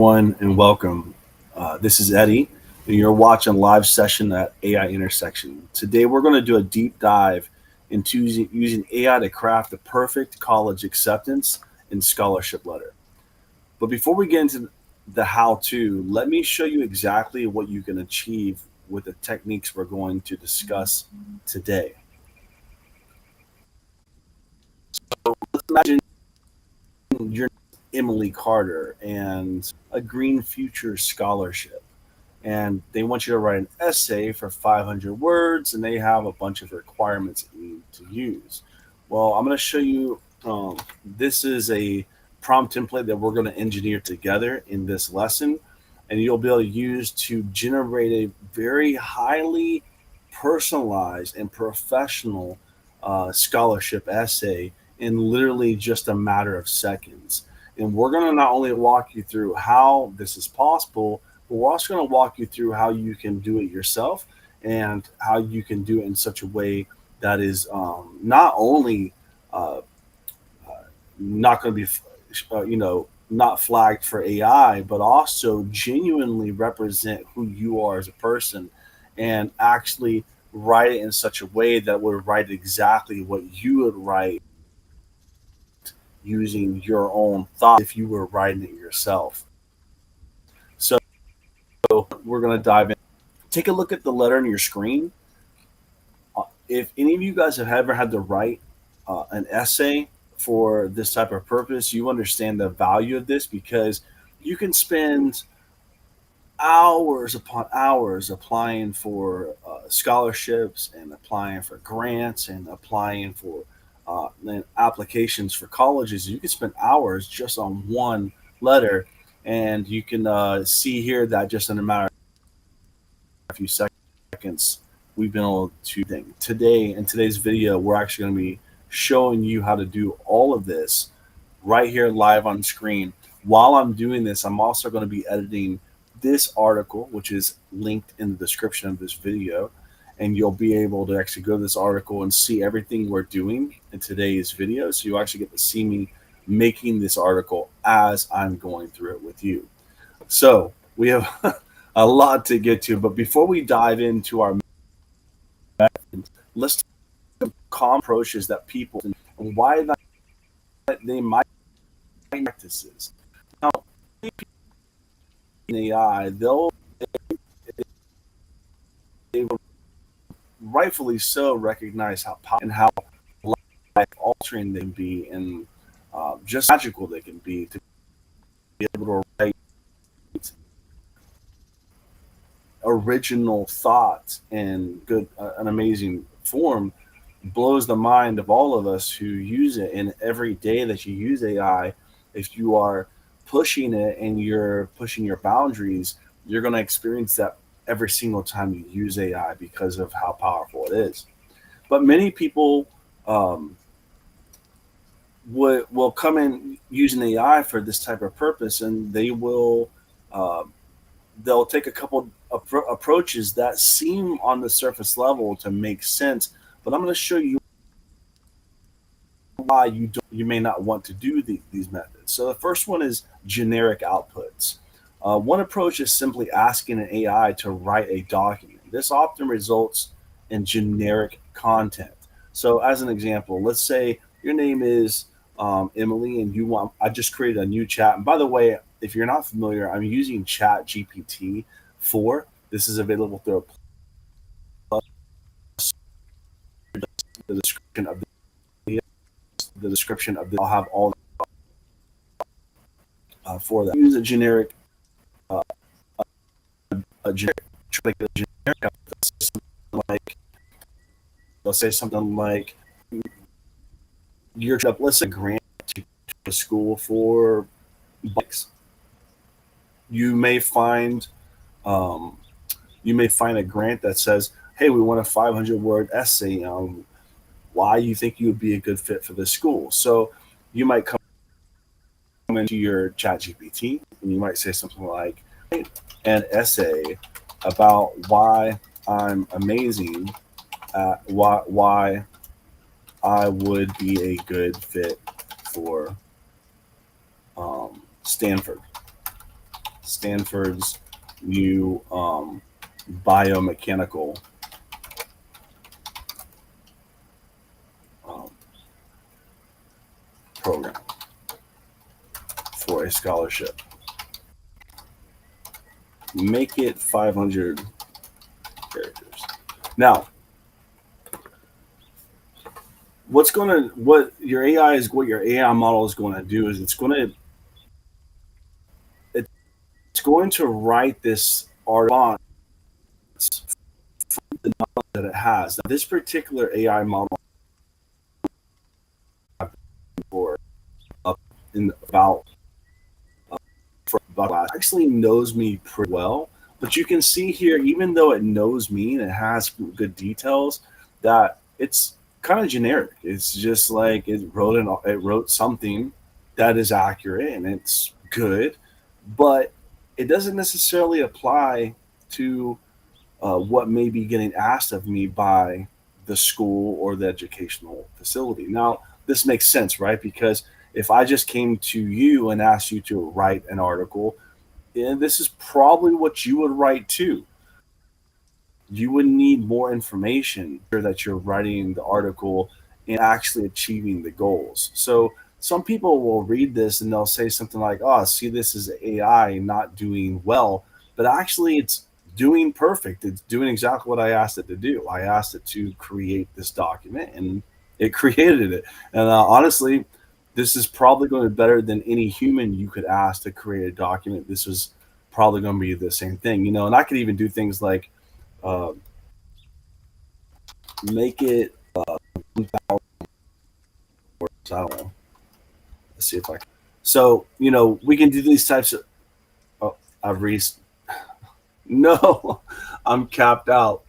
Everyone, and welcome. This is Eddie, and you're watching a live session at AI Intersection. Today, we're going to do a deep dive into using AI to craft the perfect college acceptance and scholarship letter. But before we get into the how to, let me show you exactly what you can achieve with the techniques we're going to discuss today. Let's imagine you're Emily Carter and a Green Future scholarship, and they want you to write an essay for 500 words, and they have a bunch of requirements that you need to use. Well, I'm going to show you. This is a prompt template that we're going to engineer together in this lesson, and you'll be able to use to generate a very highly personalized and professional scholarship essay in literally just a matter of seconds. And we're going to not only walk you through how this is possible, but we're also going to walk you through how you can do it yourself and how you can do it in such a way that is not only uh, not going to be, not flagged for AI, but also genuinely represent who you are as a person and actually write it in such a way that would write exactly what you would write using your own thought if you were writing it yourself. So we're going to dive in. Take a look at the letter on your screen. If any of you guys have ever had to write an essay for this type of purpose, you understand the value of this because you can spend hours upon hours applying for scholarships and applying for grants and applying for and applications for colleges. You can spend hours just on one letter, and you can see here that just in a matter of a few seconds, we've been able to think. Today, in today's video, we're actually going to be showing you how to do all of this right here live on screen. While I'm doing this, I'm also going to be editing this article, which is linked in the description of this video. And you'll be able to actually go to this article and see everything we're doing in today's video. So you actually get to see me making this article as I'm going through it with you. So we have a lot to get to, but before we dive into our methods, let's talk about common approaches that people and why they might practices. Now, in AI, they will rightfully so recognize how powerful and how life altering they can be, and just magical they can be to be able to write original thought in good, an amazing form. Blows the mind of all of us who use it. And every day that you use AI, if you are pushing it and you're pushing your boundaries, you're going to experience that every single time you use AI because of how powerful it is. But many people will come in using AI for this type of purpose, and uh, they'll take a couple approaches that seem on the surface level to make sense. But I'm going to show you why you may not want to do these methods. So the first one is generic outputs. One approach is simply asking an AI to write a document. This often results in generic content. So as an example, let's say your name is Emily, and I just created a new chat. And by the way, if you're not familiar, I'm using Chat GPT 4. This is available through the description of the description of the. I'll have all for that. Use a generic, uh, a generic, like a generic. Like they'll say something like, "Your job, let's say grant to a school for bikes." You may find, um, you may find a grant that says, "Hey, we want a 500-word essay on why you think you would be a good fit for this school." So you might come into your chat GPT and you might say something like, an essay about why I'm amazing, why I would be a good fit for Stanford. Stanford's new biomechanical um, program for a scholarship. Make it 500 characters. Now, what your AI model is going to do is it's going to write this response from the knowledge that it has. Now, this particular AI model for in about actually knows me pretty well. But you can see here, even though it knows me and it has good details, that it's kind of generic. It's just like it wrote something that is accurate and it's good, but it doesn't necessarily apply to what may be getting asked of me by the school or the educational facility. Now, this makes sense, right? Because if I just came to you and asked you to write an article, and this is probably what you would write too. You would need more information that you're writing the article and actually achieving the goals. So some people will read this and they'll say something like, "Oh, see, this is AI not doing well," but actually, it's doing perfect. It's doing exactly what I asked it to do. I asked it to create this document, and it created it. And honestly, this is probably going to be better than any human you could ask to create a document. This is probably going to be the same thing, and I could even do things like uh, make it 1,000 words. I don't know. Let's see if I can. So, we can do these types of. Oh, I've reached. No, I'm capped out.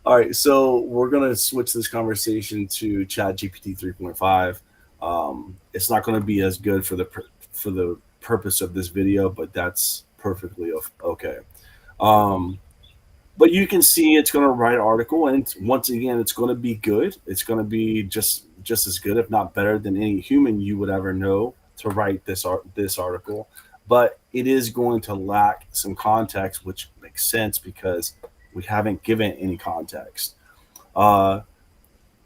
All right, so we're gonna switch this conversation to Chat GPT 3.5. It's not going to be as good for the purpose of this video, but that's perfectly okay. Um, but you can see it's going to write an article, and once again, it's going to be good. It's going to be just as good, if not better, than any human you would ever know to write this article. But it is going to lack some context, which makes sense because we haven't given any context. Uh,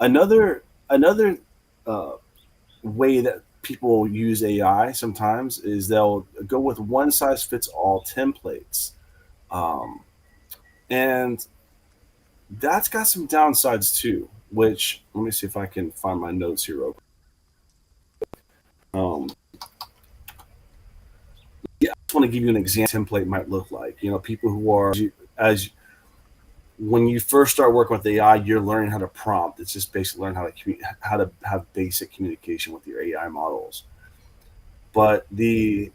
another uh, way that people use AI sometimes is they'll go with one size fits all templates. Um, and that's got some downsides too, which let me see if I can find my notes here real quick. Um, yeah, I just want to give you an example template might look like. People who are as when you first start working with AI, you're learning how to prompt. It's just basically learn how to have basic communication with your AI models. But the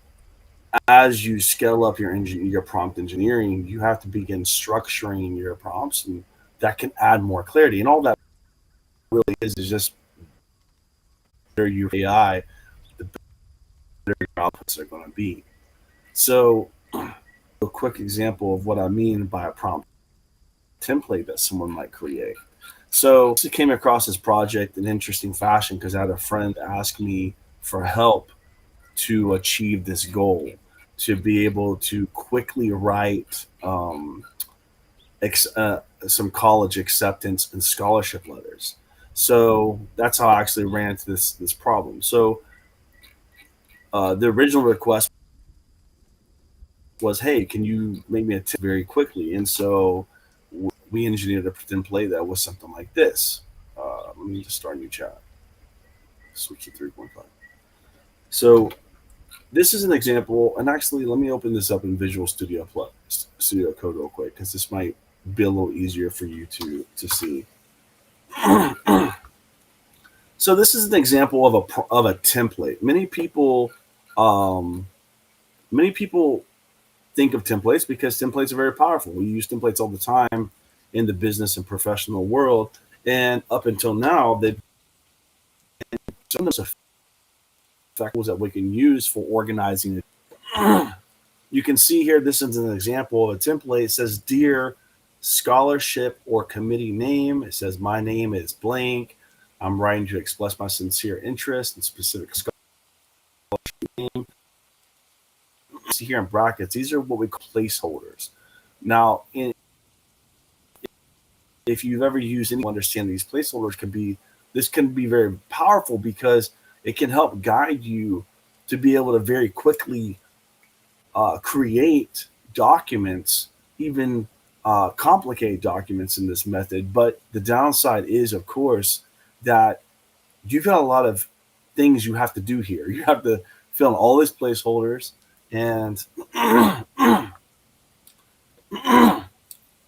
as you scale up your prompt engineering, you have to begin structuring your prompts, and that can add more clarity. And all that really is just better your AI, the better your outputs are going to be. So, a quick example of what I mean by a prompt template that someone might create. So, I came across this project in interesting fashion because I had a friend ask me for help to achieve this goal, to be able to quickly write some college acceptance and scholarship letters. So that's how I actually ran into this problem. So the original request was, "Hey, can you make me a tip very quickly?" And so we engineered a template that was something like this. Let me just start a new chat. Switch to 3.5. So this is an example, and actually, let me open this up in Visual Studio Studio Code real quick because this might be a little easier for you to see. So this is an example of a template. Um, many people think of templates because templates are very powerful. We use templates all the time in the business and professional world, and up until now, they've some of those effects that we can use for organizing. You can see here, this is an example of a template. It says, "Dear scholarship or committee name." It says, "My name is blank. I'm writing to express my sincere interest in specific scholarship name." see here in brackets, these are what we call placeholders. Now, if you've ever used any, understand these placeholders can be this can be very powerful because it can help guide you to be able to very quickly create documents, even complicated documents in this method. But the downside is, of course, that you've got a lot of things you have to do here. You have to fill in all these placeholders, and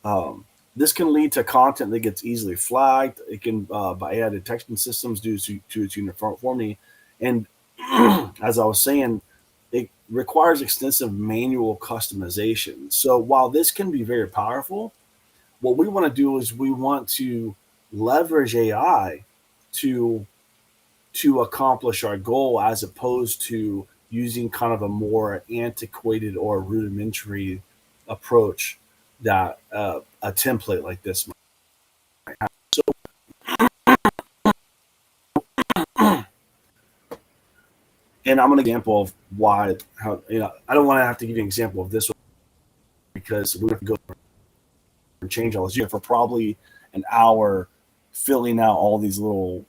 um, this can lead to content that gets easily flagged. It can, by AI detection systems, due to its uniformity. And as I was saying, it requires extensive manual customization. So while this can be very powerful, what we want to do is we want to leverage AI to accomplish our goal, as opposed to using kind of a more antiquated or rudimentary approach that a template like this might have. So, and I'm an example of why, how, I don't want to have to give you an example of this one because we have to go and change all this for probably an hour filling out all these little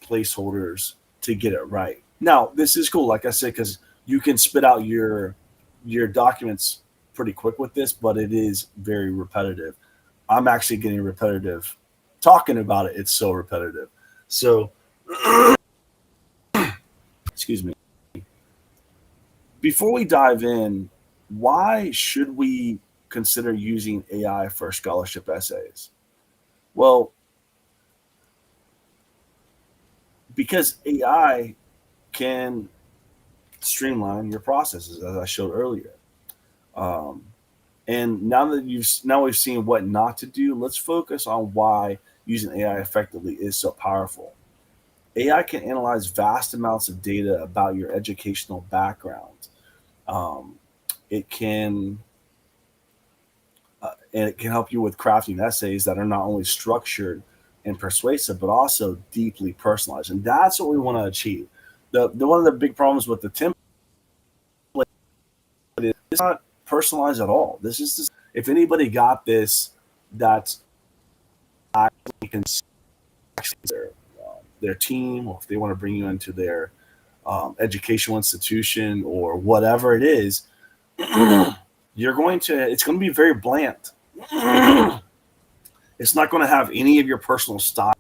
placeholders to get it right. Now, this is cool, like I said, because you can spit out your documents pretty quick with this, but it is very repetitive. I'm actually getting repetitive talking about it. It's so repetitive. So, excuse me. Before we dive in, why should we consider using AI for scholarship essays? Well, because AI can streamline your processes, as I showed earlier. Um, and now we've seen what not to do, let's focus on why using AI effectively is so powerful. AI can analyze vast amounts of data about your educational background. Um, it can and it can help you with crafting essays that are not only structured and persuasive, but also deeply personalized. And that's what we want to achieve. The one of the big problems with the template is it's not personalized at all. This is just, if anybody got this, that's actually can their team, or if they want to bring you into their educational institution or whatever it is, it's going to be very bland. It's not going to have any of your personal style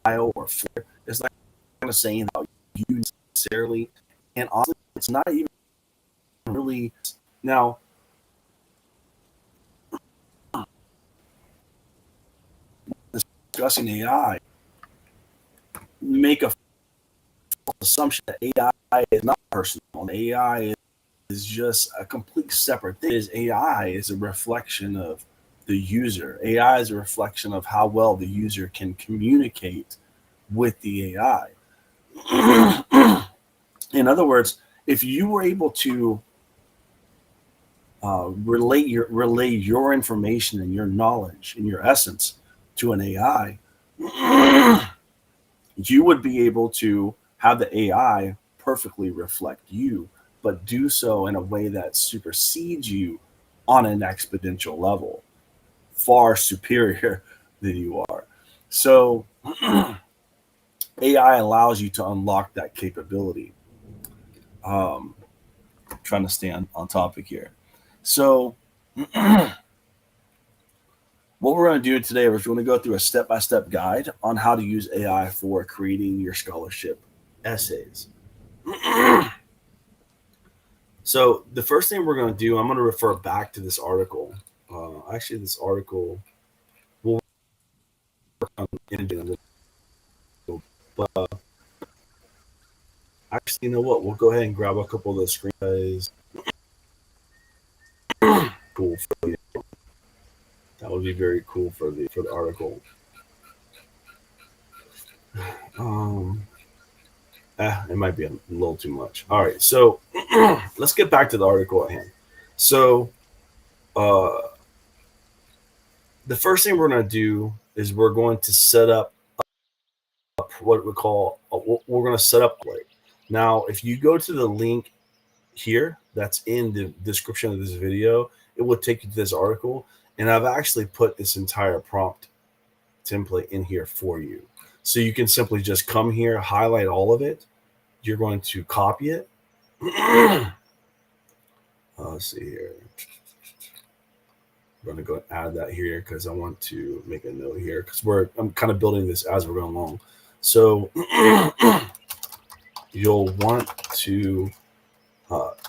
or flair. It's not going to say anything about you necessarily. And honestly, it's not even really. Now, discussing AI, make a assumption that AI is not personal. AI is just a complete separate thing. AI is a reflection of the user. AI is a reflection of how well the user can communicate with the AI. In other words, if you were able to relay your information and your knowledge and your essence to an AI, you would be able to have the AI perfectly reflect you, but do so in a way that supersedes you on an exponential level, far superior than you are. So AI allows you to unlock that capability. Um, Trying to stay on topic here. So, what we're going to do today is we're going to go through a step by step guide on how to use AI for creating your scholarship essays. So, the first thing we're going to do, I'm going to refer back to this article. Actually, this article will work on in a little, but actually, you know what? We'll go ahead and grab a couple of those screens. Cool for you. That would be very cool for the article. Um, it might be a little too much. All right, so let's get back to the article at hand. So, uh, the first thing we're going to do is we're going to set up what we call we're going to set up. Now, if you go to the link here that's in the description of this video, it will take you to this article. And I've actually put this entire prompt template in here for you. So you can simply just come here, highlight all of it. You're going to copy it. Let's see here. I'm going to go add that here because I want to make a note here because I'm kind of building this as we're going along. So you'll want to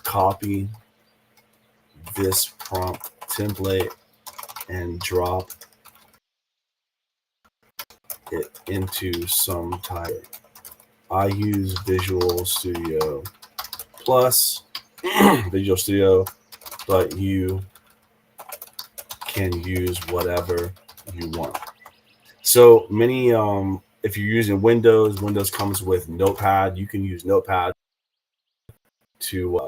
copy this prompt template and drop it into some type. I use Visual Studio Plus, Visual Studio, but you can use whatever you want. So many, if you're using Windows, Windows comes with Notepad. You can use Notepad to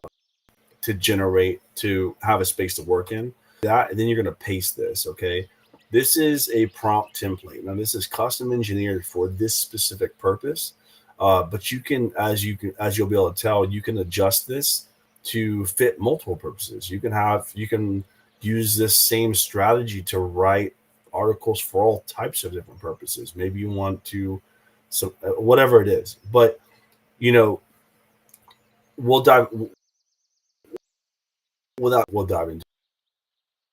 generate, to have a space to work in that, and then you're going to paste this. Okay, this is a prompt template. Now this is custom engineered for this specific purpose, but you can, as you'll be able to tell, you can adjust this to fit multiple purposes. You can use this same strategy to write articles for all types of different purposes. Maybe you want to, so whatever it is, but you know, we'll dive into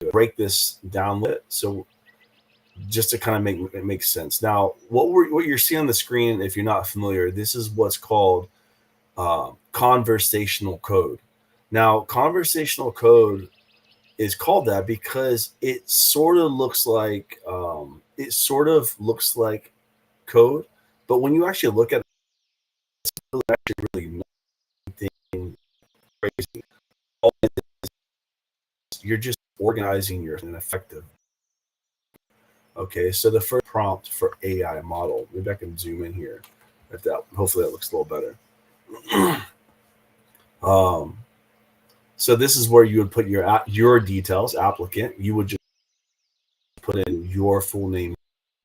it. Break this down with it. So just to kind of make sense. Now, what you're seeing on the screen, if you're not familiar, this is what's called conversational code. Now, conversational code is called that because it sort of looks like code, but when you actually look at it, it's really nothing crazy. All it is, you're just organizing your an effective. Okay, so the first prompt for AI model. Maybe I can zoom in here. If that, hopefully that looks a little better. So this is where you would put your details, applicant. You would just put in your full name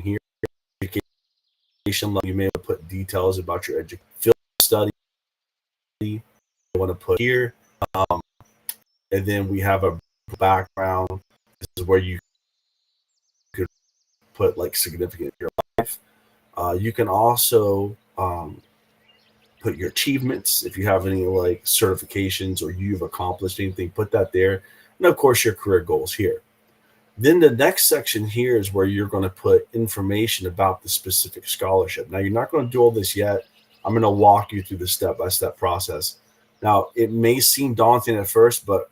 here. Education level. You may put details about your education, field study. You want to put here, and then we have a background. This is where you could put like significant in your life. You can also put your achievements, if you have any like certifications or you've accomplished anything, put that there. And of course, your career goals here. Then the next section here is where you're going to put information about the specific scholarship. Now, you're not going to do all this yet. I'm going to walk you through the step-by-step process. Now, it may seem daunting at first, but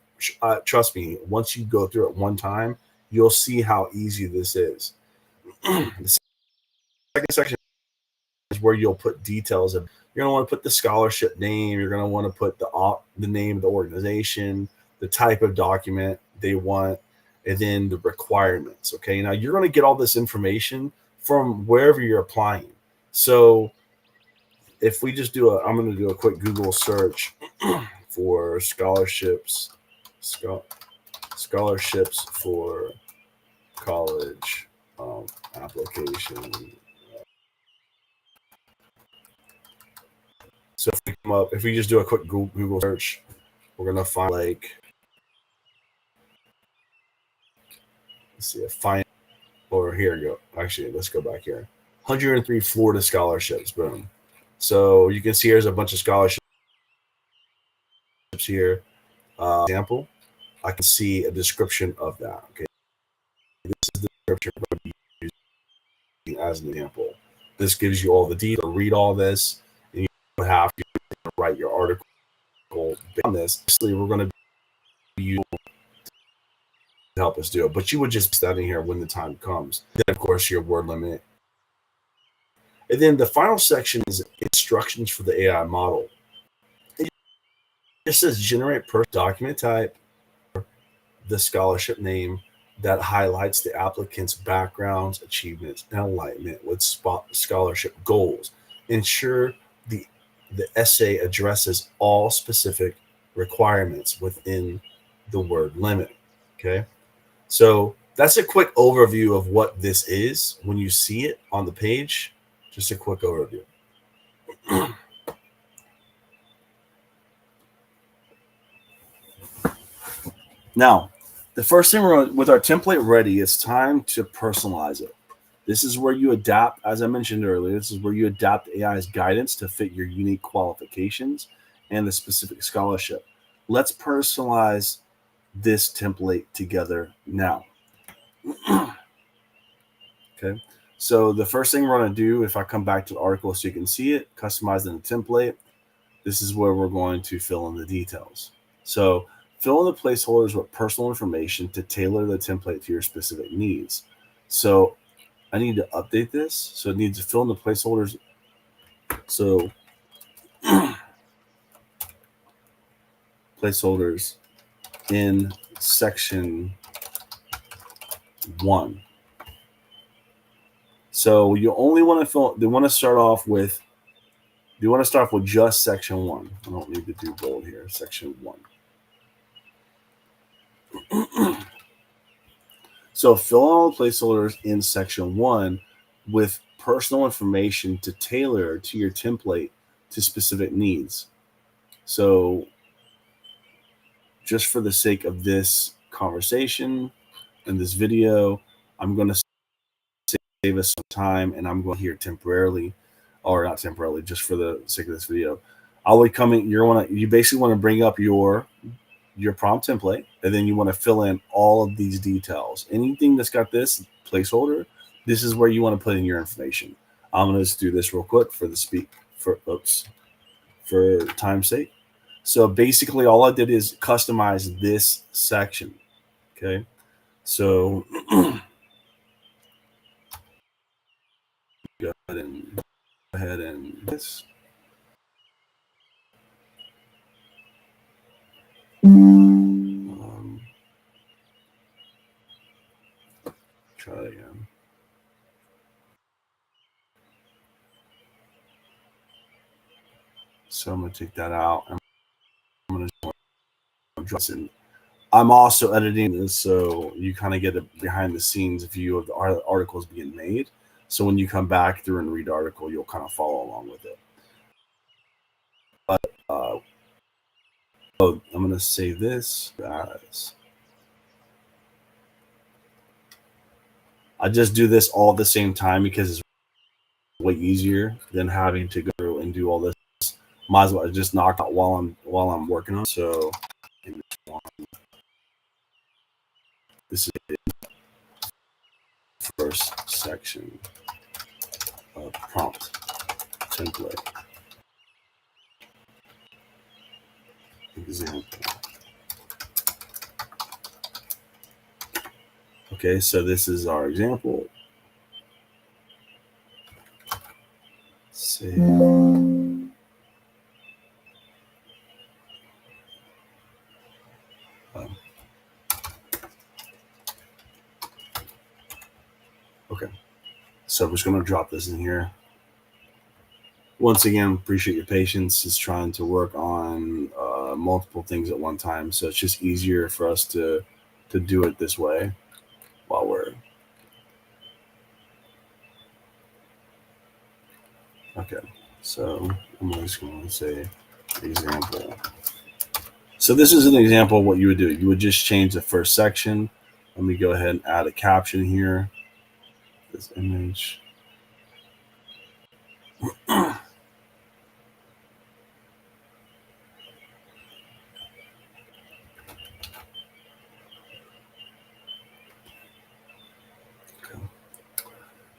trust me, once you go through it one time, you'll see how easy this is. The second section is where you'll put details of. You're going to want to put the scholarship name. You're going to want to put the name of the organization, the type of document they want, and then the requirements. Okay, now you're going to get all this information from wherever you're applying. So if we just I'm going to do a quick Google search for scholarships for college application. So if we just do a quick Google search, we're gonna find like, let's see, or here we go. Actually, let's go back here. 103 Florida scholarships. Boom. So you can see here's a bunch of scholarships here. Example, I can see a description of that. Okay, this is the description I'm going to be using as an example. This gives you all the details. Read all this, and you have to write your article on this. Obviously, we're going to be using to help us do it, but you would just be studying here when the time comes. Then, of course, your word limit. And then the final section is instructions for the AI model. It says generate per document type, the scholarship name that highlights the applicant's backgrounds, achievements, and alignment with scholarship goals. Ensure the essay addresses all specific requirements within the word limit. Okay, so that's a quick overview of what this is when you see it on the page. Just a quick overview. Now, the first thing with our template ready, it's time to personalize it. This is where you adapt, as I mentioned earlier, this is where you adapt AI's guidance to fit your unique qualifications and the specific scholarship. Let's personalize this template together now. Okay. So the first thing we're going to do, if I come back to the article so you can see it, customize in the template, this is where we're going to fill in the details. So fill in the placeholders with personal information to tailor the template to your specific needs. So I need to update this. So it needs to fill in the placeholders. So placeholders in section 1. So you only want to fill, they want to start off with, you want to start off with just section 1. I don't need to do bold here, section 1. So fill in all the placeholders in section 1 with personal information to tailor to your template to specific needs. So just for the sake of this conversation and this video, I'm going to save us some time and I'm going here temporarily, or not temporarily, just for the sake of this video. I would come in, you basically want to bring up your prompt template, and then you want to fill in all of these details. Anything that's got this placeholder, this is where you want to put in your information. I'm going to just do this real quick for the for time's sake. So basically all I did is customize this section. Okay. So go ahead and this. Try it again. So I'm going to take that out. I'm going to drop it in. I'm also editing this, so you kind of get a behind the scenes view of the articles being made. So when you come back through and read the article, you'll kind of follow along with it. But I'm going to save this as. I just do this all at the same time because it's way easier than having to go through and do all this. Might as well just knock out while I'm working on it. So this is the first section of prompt template example. Okay, so this is our example. Save. Okay, so we're just going to drop this in here. Once again, appreciate your patience. Just trying to work on multiple things at one time, so it's just easier for us to do it this way while we're okay. So I'm just going to say example. So this is an example of what you would do. You would just change the first section. Let me go ahead and add a caption here. This image.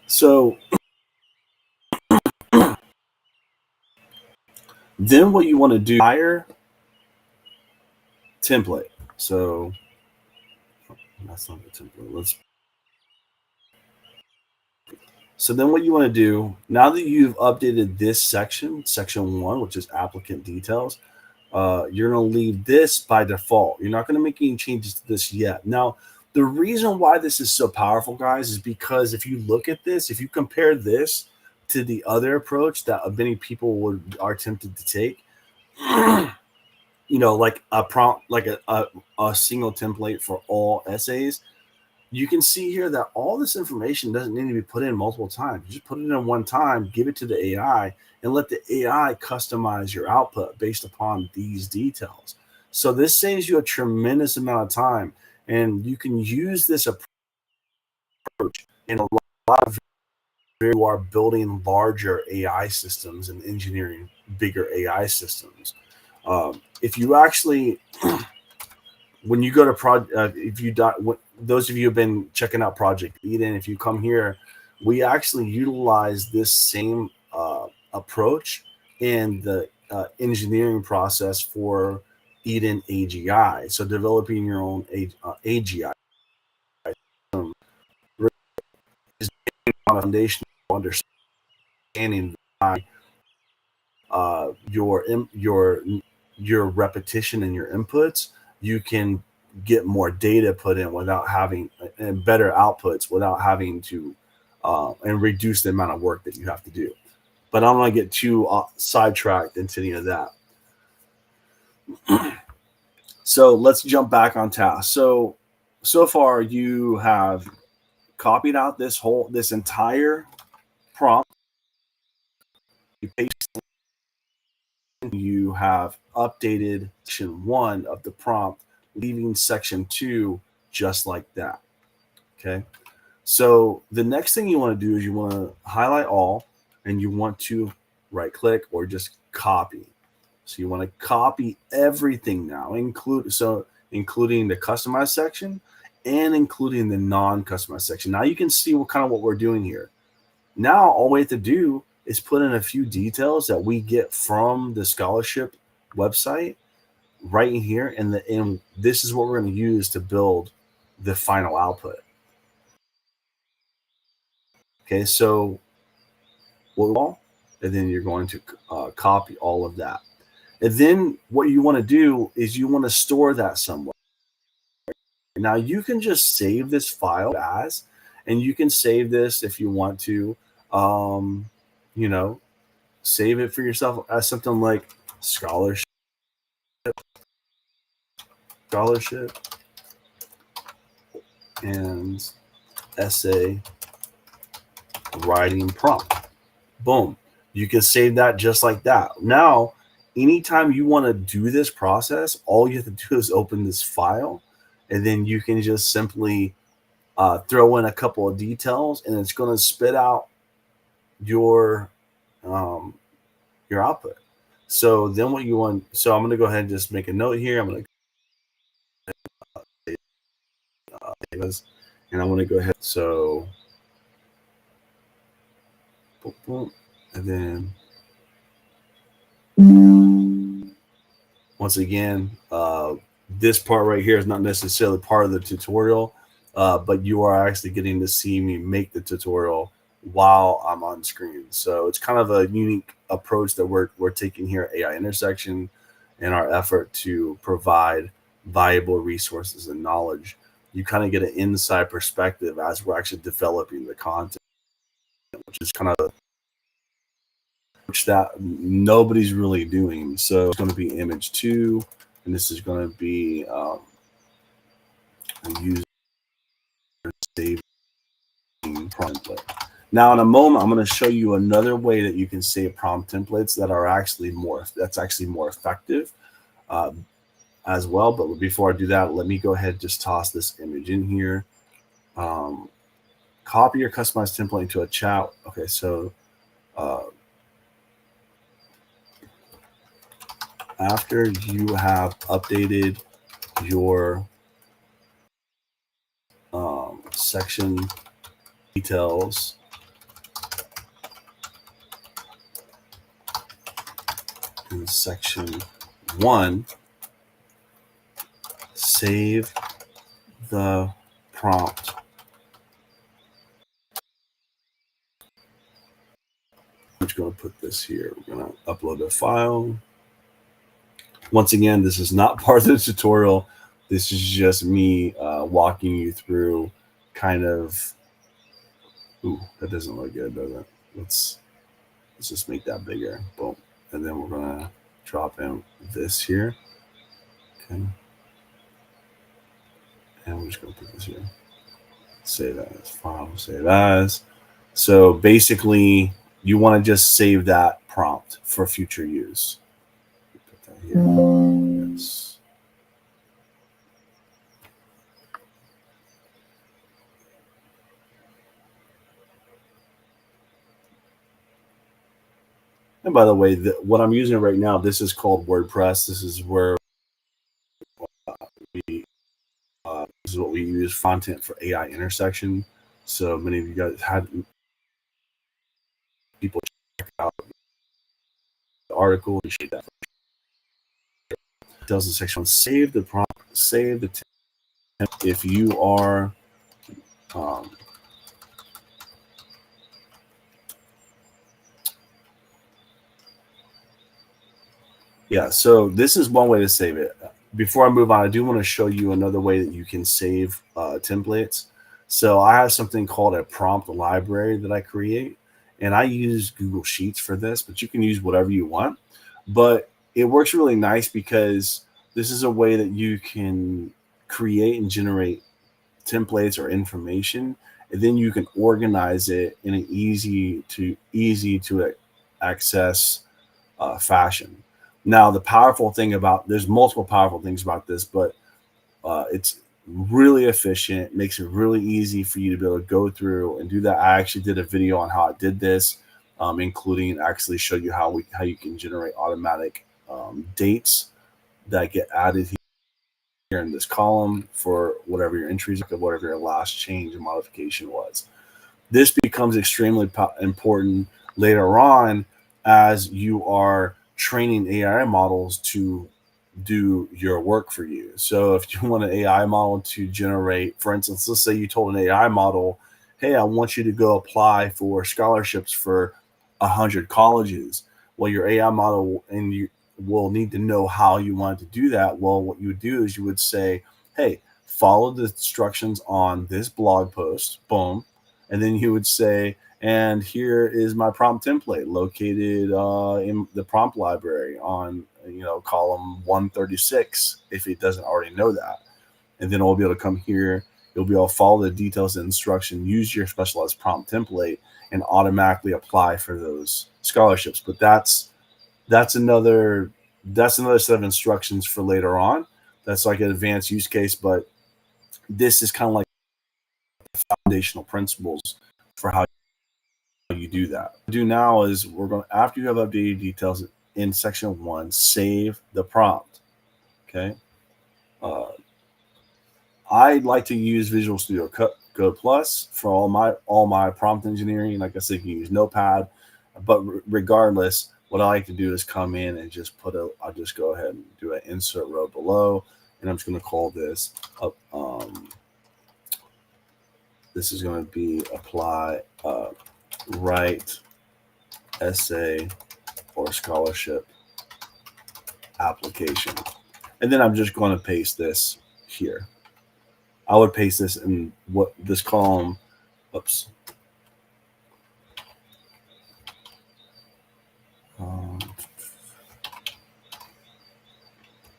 So then what you want to do, hire template. So that's not the template. So then what you want to do, now that you've updated this section 1, which is applicant details, you're going to leave this by default. You're not going to make any changes to this yet. Now, the reason why this is so powerful, guys, is because if you look at this, if you compare this to the other approach that many people are tempted to take, like a prompt, like a single template for all essays, you can see here that all this information doesn't need to be put in multiple times. You just put it in one time, give it to the AI, and let the AI customize your output based upon these details. So this saves you a tremendous amount of time, and you can use this approach in a lot of you are building larger AI systems and engineering bigger AI systems. If you actually, when you go to if you those of you have been checking out Project Eden, if you come here, we actually utilize this same approach in the engineering process for Eden AGI. So developing your own AGI is on a foundation of understanding your your repetition and your inputs, you can get more data put in without having and better outputs without having to and reduce the amount of work that you have to do. But I don't want to get too sidetracked into any of that. So let's jump back on task. So far you have copied out this entire prompt. You paste, you have updated section 1 of the prompt, leaving section 2 just like that. Okay. So the next thing you want to do is you want to highlight all, and you want to right click or just copy. So you want to copy everything now, including the customized section and including the non-customized section. Now you can see what we're doing here. Now all we have to do is put in a few details that we get from the scholarship website right in here, and this is what we're going to use to build the final output. Okay, so and then you're going to copy all of that. And then what you want to do is you want to store that somewhere. Now you can just save this file as, and you can save this if you want to, you know, save it for yourself as something like scholarship, and essay writing prompt. Boom. You can save that just like that. Now, anytime you want to do this process, all you have to do is open this file, and then you can just simply throw in a couple of details, and it's going to spit out your output. So then what you want, so I'm going to go ahead and just make a note here. I'm going to and I'm going to go ahead. So, boom, boom, and then once again, this part right here is not necessarily part of the tutorial, but you are actually getting to see me make the tutorial while I'm on screen. So it's kind of a unique approach that we're taking here at AI Intersection in our effort to provide valuable resources and knowledge. You kind of get an inside perspective as we're actually developing the content, which is kind of that nobody's really doing. So it's going to be image 2, and this is going to be a user saving prompt template. Now in a moment, I'm going to show you another way that you can save prompt templates that are actually more effective as well. But before I do that, let me go ahead and just toss this image in here. Copy your customized template into a chat. Okay, so after you have updated your section details in section 1, save the prompt. I'm just going to put this here. We're going to upload a file. Once again, this is not part of the tutorial. This is just me walking you through kind of. Ooh, that doesn't look good, does it? Let's just make that bigger. Boom. And then we're going to drop in this here. Okay. And we're just going to put this here. Save as file, save as. So basically, you want to just save that prompt for future use. Put that here. Yes. And by the way, what I'm using right now, this is called WordPress. This is where we this is what we use content for AI intersection. So many of you guys had people check out the article. Appreciate that. It tells the section save the prompt, save the template. If you are um, yeah, so this is one way to save it. Before I move on, I do want to show you another way that you can save templates. So I have something called a prompt library that I create, and I use Google Sheets for this, but you can use whatever you want. But it works really nice because this is a way that you can create and generate templates or information, and then you can organize it in an easy to access fashion. Now, the powerful thing about there's multiple powerful things about this, but it's really efficient, makes it really easy for you to be able to go through and do that. I actually did a video on how I did this, including actually show you how you can generate automatic dates that get added here in this column for whatever your entries, whatever your last change and modification was. This becomes extremely important later on as you are training AI models to do your work for you. So if you want an AI model to generate, for instance, let's say you told an AI model, hey, I want you to go apply for scholarships for 100 colleges. Well, your AI model and you will need to know how you want to do that. Well, what you would do is you would say, hey, follow the instructions on this blog post, boom. And then you would say, and here is my prompt template located in the prompt library on column 136 if it doesn't already know that. And then we'll be able to come here. You'll be able to follow the details and instruction, use your specialized prompt template, and automatically apply for those scholarships. But that's another set of instructions for later on. That's like an advanced use case, but this is kind of like foundational principles for how you do that. What we do now is we're going after you have updated details in section 1, save the prompt. Okay. Uh, I like to use Visual Studio Code Plus for all my prompt engineering. Like I said, you can use Notepad, but regardless, what I like to do is come in and just I'll just go ahead and do an insert row below, and I'm just going to call this up. This is going to be apply write essay or scholarship application, and then I'm just going to paste this here. I would paste this in what this column. Oops.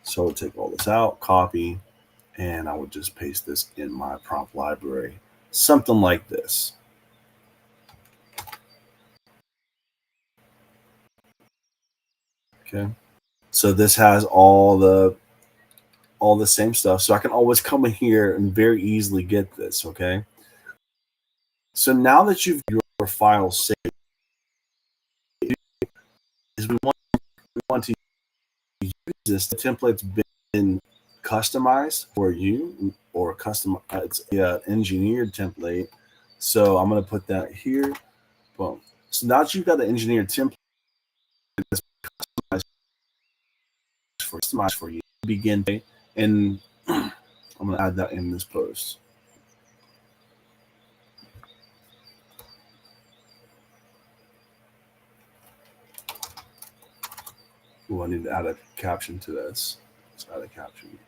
So I would take all this out, copy, and I would just paste this in my prompt library. Something like this. Okay. So this has all the same stuff. So I can always come in here and very easily get this. Okay. So now that you've your file saved, is we want to use this. The template's been customized for you or custom. It's an engineered template. So I'm going to put that here. Boom. So now that you've got the engineered template that's customized for you, begin and I'm going to add that in this post. Ooh, I need to add a caption to this. Let's add a caption.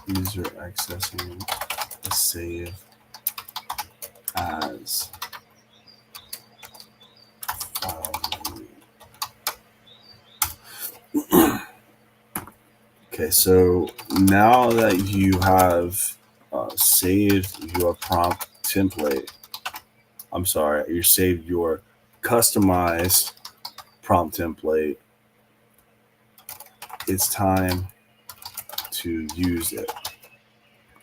User accessing the save as Okay, so now that you have saved your prompt template, I'm sorry, you saved your customized prompt template, it's time to use it.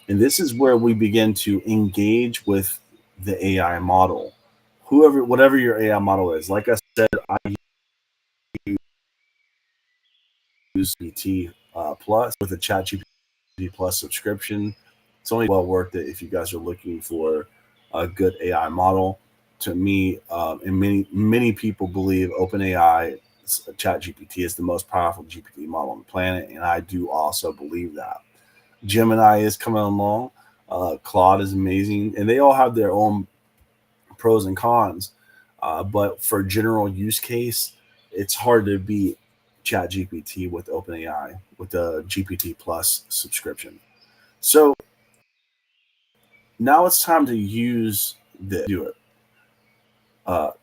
And this is where we begin to engage with the AI model. Whatever your AI model is. Like I said, I use BT Plus with a ChatGPT Plus subscription. It's only well worth it if you guys are looking for a good AI model. To me, and many people believe OpenAI ChatGPT is the most powerful GPT model on the planet, and I do also believe that. Gemini is coming along. Claude is amazing, and they all have their own pros and cons. But for general use case, it's hard to beat ChatGPT with OpenAI with the GPT Plus subscription. So now it's time to use this. Do it.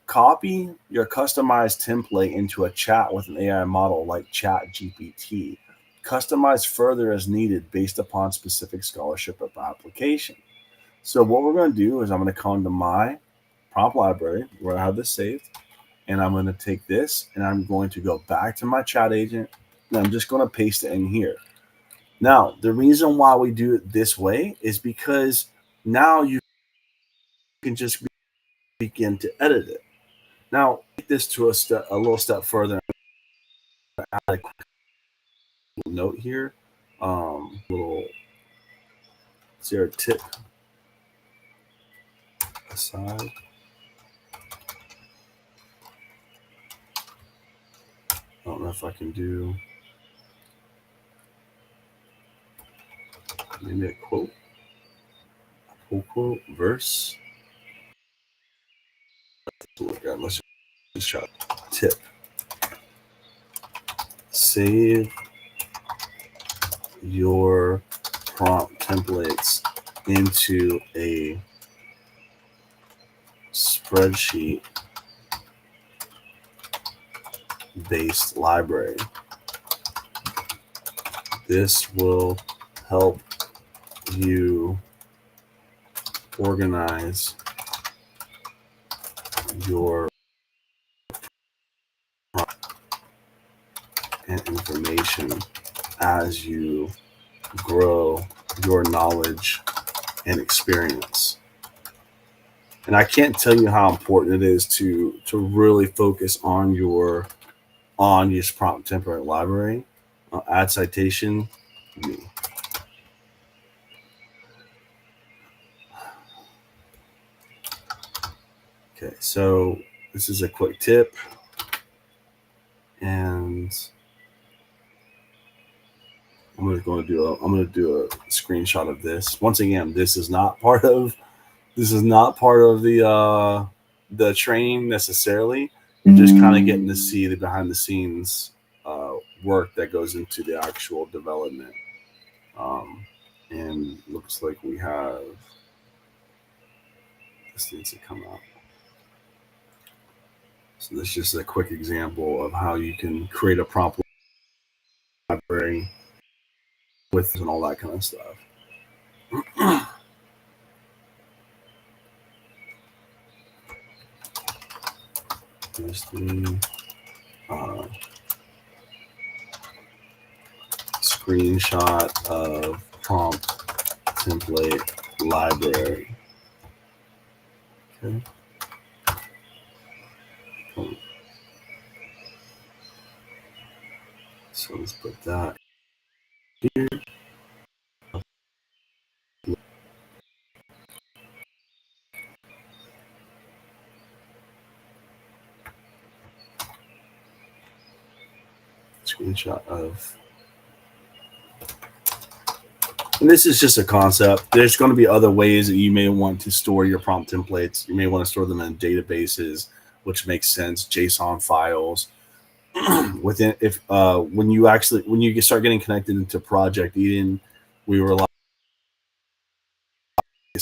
Copy your customized template into a chat with an AI model like ChatGPT. Customize further as needed based upon specific scholarship of application. So what we're going to do is I'm going to come to my prompt library where I have this saved, and I'm going to take this and I'm going to go back to my chat agent, and I'm just going to paste it in here. Now, the reason why we do it this way is because now you can just begin to edit it. Now, take this to a little step further. Add a quick note here. Little zero tip aside. I don't know if I can do maybe a quote, verse. Let's just try tip. Save your prompt templates into a spreadsheet based library. This will help you organize your and information as you grow your knowledge and experience. And I can't tell you how important it is to really focus on your prompt template library. Add citation. Me. Okay, so this is a quick tip, and I'm going to do a screenshot of this. Once again, this is not part of the training necessarily. You're just kind of getting to see the behind the scenes work that goes into the actual development. And looks like we have this needs to come out. So this is just a quick example of how you can create a prompt library with and all that kind of stuff. Here's the screenshot of prompt template library. Okay. So let's put that here. Screenshot of, and this is just a concept. There's going to be other ways that you may want to store your prompt templates. You may want to store them in databases, which makes sense. JSON files. Within when you start getting connected into Project Eden, we rely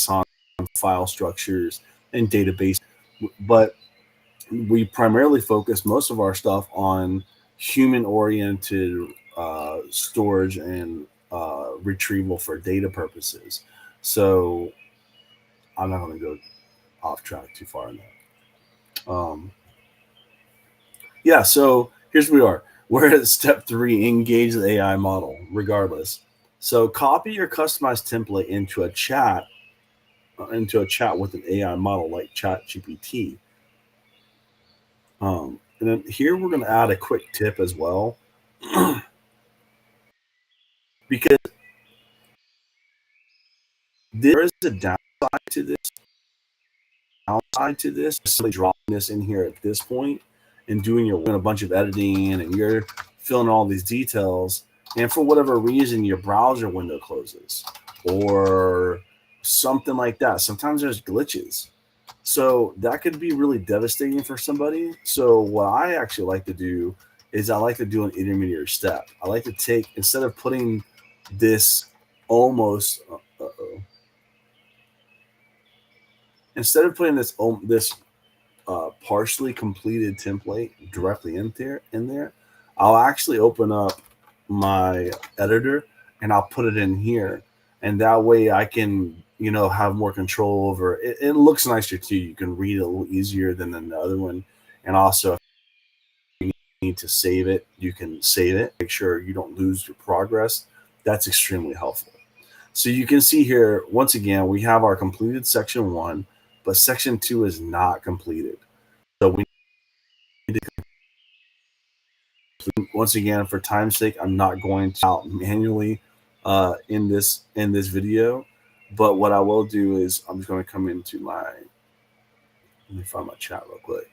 on file structures and database, but we primarily focus most of our stuff on human-oriented storage and retrieval for data purposes. So I'm not going to go off track too far in that. Yeah, so here's where we are. We're at step 3, engage the AI model, regardless. So copy your customized template into a chat with an AI model like ChatGPT. And then here we're going to add a quick tip as well. because there is a downside to this. Simply dropping this in here at this point and doing a bunch of editing and you're filling all these details, and for whatever reason your browser window closes or something like that. Sometimes there's glitches. So that could be really devastating for somebody. So what I actually like to do is I like to do an intermediate step. I like to take, instead of putting this almost instead of putting this partially completed template directly in there, I'll actually open up my editor and I'll put it in here, and that way I can have more control over it. It looks nicer too. You can read it a little easier than the other one, and also if you need to save it, you can save it. Make sure you don't lose your progress. That's extremely helpful. So you can see here once again we have our completed section 1, but section 2 is not completed. So we need to, once again, for time's sake, I'm not going to out manually in this video, but what I will do is I'm just going to come into my, let me find my chat real quick.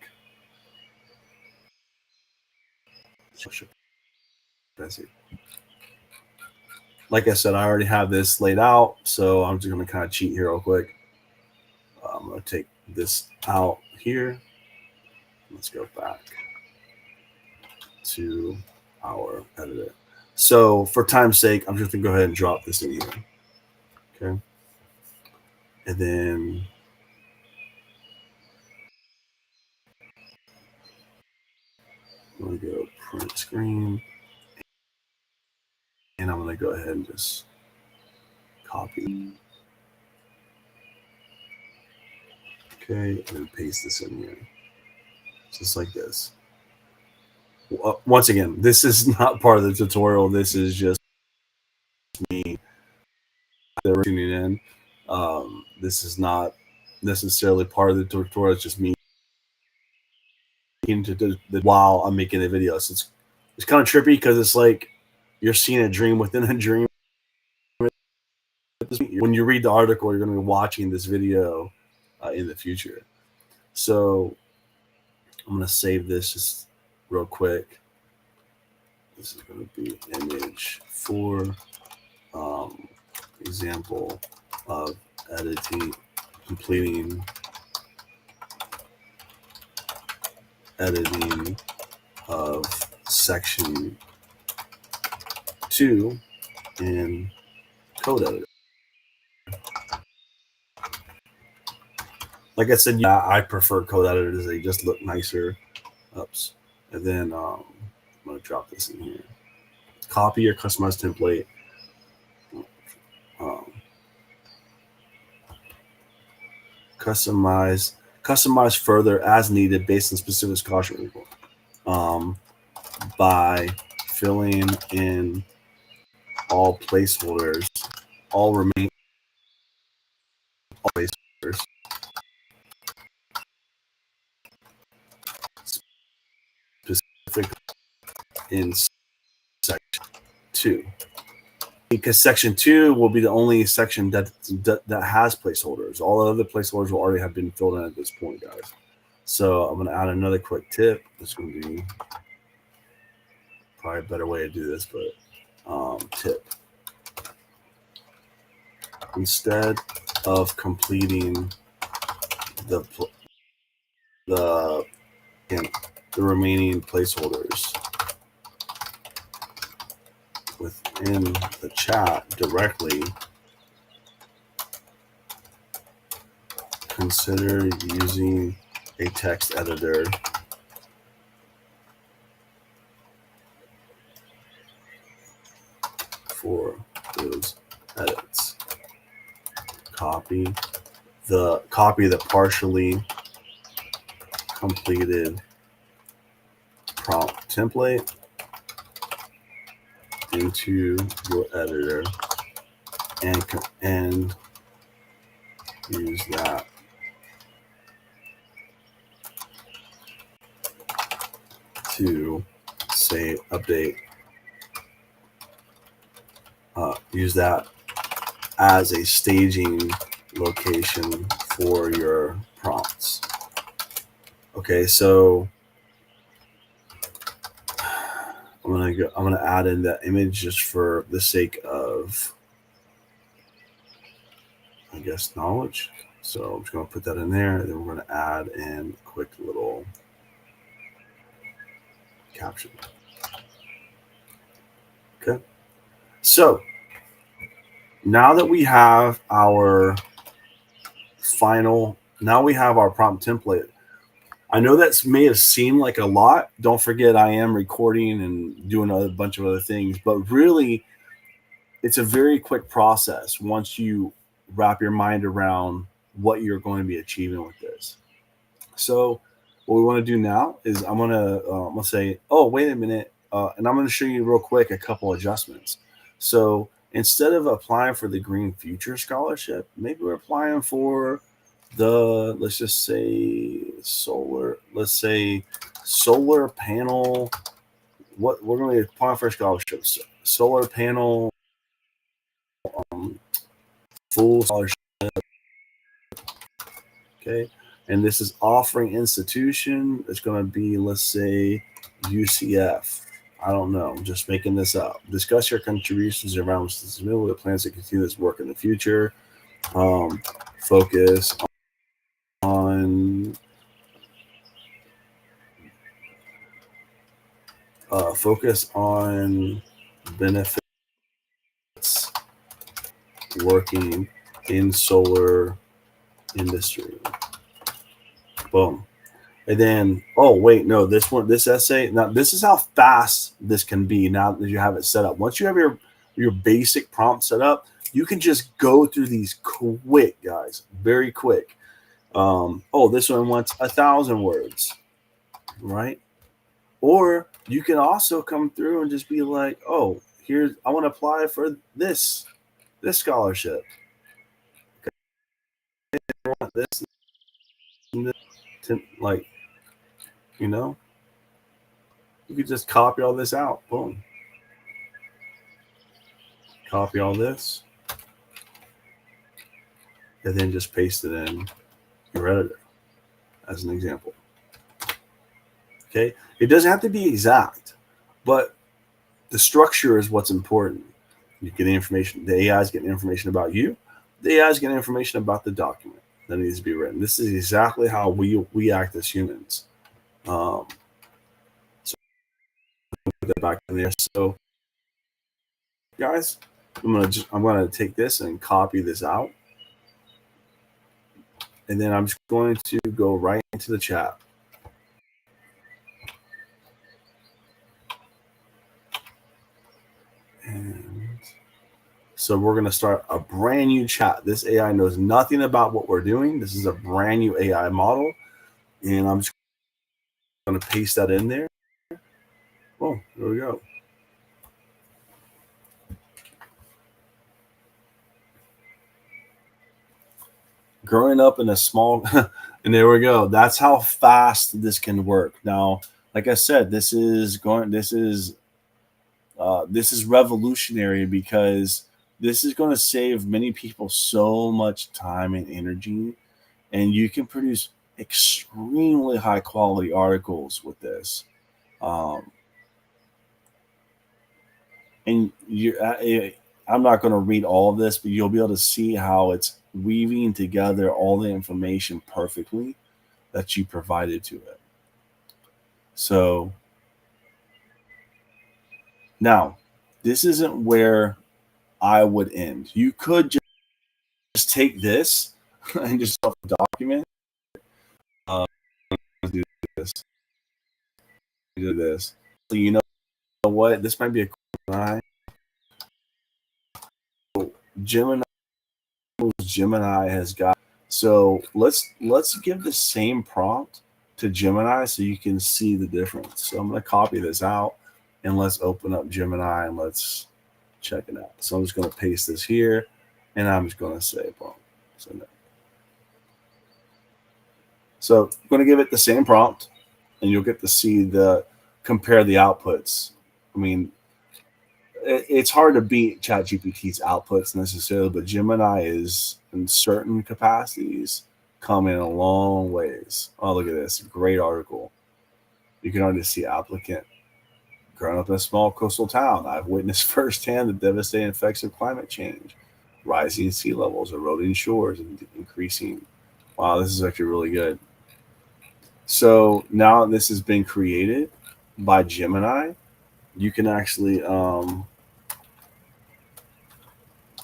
Like I said, I already have this laid out, so I'm just going to kind of cheat here real quick. I'm going to take this out here. Let's go back to our editor. So for time's sake, I'm just going to go ahead and drop this in here. Okay. And then I'm going to go print screen. And I'm going to go ahead and just copy. Okay. And then paste this in here. Just like this. Once again, this is not part of the tutorial. This is just me tuning in. This is not necessarily part of the tutorial. It's just me into while I'm making the video. So it's kind of trippy because it's like you're seeing a dream within a dream. When you read the article, you're going to be watching this video in the future. So I'm going to save this just real quick. This is going to be image 4, example of completing editing of section 2 in code editor. Like I said, yeah, I prefer code editors. They just look nicer. Oops. And then I'm going to drop this in here. Copy your customized template. Customize further as needed based on specific scholarship report. By filling in all placeholders, all remaining placeholders specific in section 2, because section 2 will be the only section that has placeholders. All the other placeholders will already have been filled in at this point, guys. So I'm going to add another quick tip. It's going to be probably a better way to do this, but tip. Instead of completing the remaining placeholders within the chat directly, consider using a text editor for those edits. Copy the partially completed prompt template into your editor and use that to save, update use that as a staging location for your prompts. Okay, so I'm gonna add in that image just for the sake of, I guess, knowledge. So I'm just gonna put that in there, and then we're gonna add in a quick little caption. Okay. So now that we have our now we have our prompt template. I know that may have seemed like a lot. Don't forget, I am recording and doing a bunch of other things, but really, it's a very quick process once you wrap your mind around what you're going to be achieving with this. So, what we want to do now is I'm gonna let's say, oh wait a minute, and I'm going to show you real quick a couple adjustments. So instead of applying for the Green Future Scholarship, maybe we're applying for the, let's just say solar. Let's say solar panel. What we're going to be applying for scholarships? Solar panel, um, full scholarship. Okay. And this is offering institution. It's going to be, let's say, UCF. I don't know. I'm just making this up. Discuss your contributions around sustainability plans to continue this work in the future. Um, focus on benefits working in solar industry. Boom. And then, oh wait, no, this essay. Now this is how fast this can be. Now that you have it set up, once you have your basic prompt set up, you can just go through these quick, guys, very quick. Oh, this one wants 1,000 words, right? Or you can also come through and just be like, oh, here's, I want to apply for this scholarship. Okay, I want this, and this, like, you know, you could just copy all this out. Boom. Copy all this, and then just paste it in your editor as an example. Okay, it doesn't have to be exact, but the structure is what's important. You get information. The AI is getting information about you. The AI is getting information about the document that needs to be written. This is exactly how we act as humans. So put that back in there. So, guys, I'm gonna take this and copy this out, and then I'm just going to go right into the chat. And so we're going to start a brand new chat. This AI knows nothing about what we're doing. This is a brand new AI model. And I'm just going to paste that in there. Oh, there we go. Growing up in a small, and there we go. That's how fast this can work. Now, like I said, this is revolutionary because this is going to save many people so much time and energy, and you can produce extremely high quality articles with this. Um, and I'm not going to read all of this, but you'll be able to see how it's weaving together all the information perfectly that you provided to it. So now, this isn't where I would end. You could just take this and just document. Do this. Do this. So you know what? This might be a Gemini. Gemini has got. So let's give the same prompt to Gemini so you can see the difference. So I'm going to copy this out and let's open up Gemini and let's check it out. So I'm just going to paste this here and I'm just going to say boom. So I'm going to give it the same prompt and you'll get to see compare the outputs. I mean, it's hard to beat ChatGPT's outputs necessarily, but Gemini is in certain capacities coming a long ways. Oh, look at this great article. You can already see applicant growing up in a small coastal town. I've witnessed firsthand the devastating effects of climate change, rising sea levels, eroding shores, and increasing. Wow, this is actually really good. So now this has been created by Gemini. You can actually